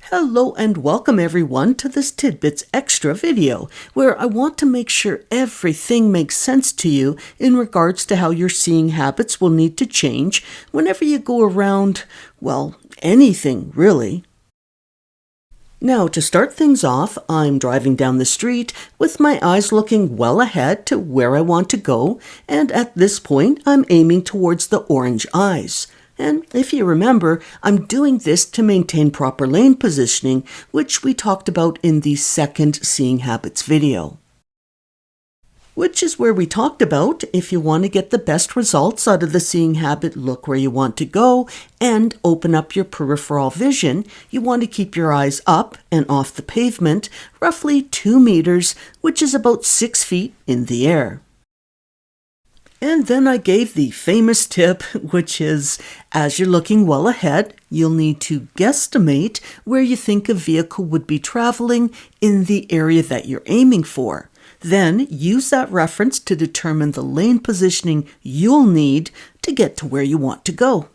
Hello and welcome everyone to this Tidbits Extra video, where I want to make sure everything makes sense to you in regards to how your seeing habits will need to change whenever you go around, well, anything really. Now, to start things off, I'm driving down the street with my eyes looking well ahead to where I want to go, and at this point, I'm aiming towards the orange eyes. And if you remember, I'm doing this to maintain proper lane positioning, which we talked about in the second Seeing Habits video. Which is where we talked about if you want to get the best results out of the seeing habit, look where you want to go, and open up your peripheral vision, you want to keep your eyes up and off the pavement, roughly 2 meters, which is about 6 feet in the air. And then I gave the famous tip, which is, as you're looking well ahead, you'll need to guesstimate where you think a vehicle would be traveling in the area that you're aiming for. Then use that reference to determine the lane positioning you'll need to get to where you want to go.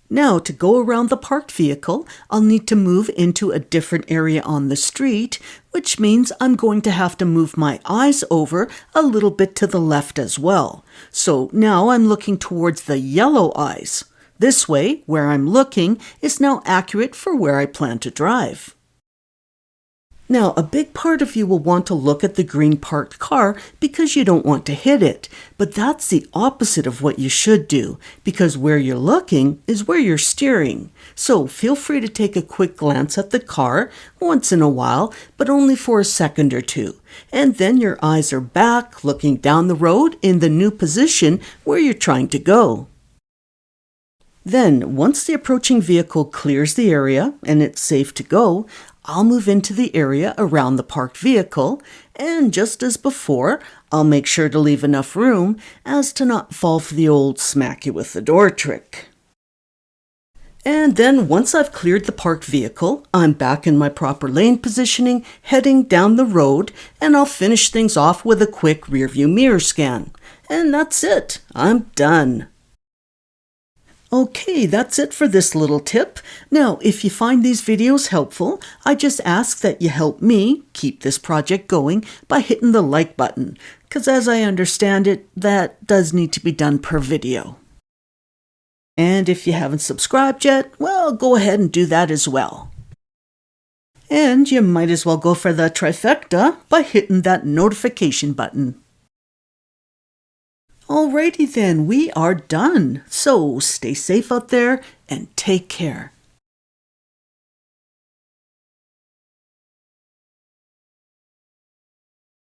Now, to go around the parked vehicle, I'll need to move into a different area on the street, which means I'm going to have to move my eyes over a little bit to the left as well. So now I'm looking towards the yellow eyes. This way, where I'm looking is now accurate for where I plan to drive. Now, a big part of you will want to look at the green parked car because you don't want to hit it, but that's the opposite of what you should do, because where you're looking is where you're steering. So feel free to take a quick glance at the car once in a while, but only for a second or two. And then your eyes are back, looking down the road in the new position where you're trying to go. Then, once the approaching vehicle clears the area and it's safe to go, I'll move into the area around the parked vehicle, and just as before, I'll make sure to leave enough room as to not fall for the old smack you with the door trick. And then once I've cleared the parked vehicle, I'm back in my proper lane positioning, heading down the road, and I'll finish things off with a quick rearview mirror scan. And that's it. I'm done. Okay, that's it for this little tip. Now, if you find these videos helpful, I just ask that you help me keep this project going by hitting the like button, because as I understand it, that does need to be done per video. And if you haven't subscribed yet, well, go ahead and do that as well. And you might as well go for the trifecta by hitting that notification button. Alrighty then, we are done. So stay safe out there and take care.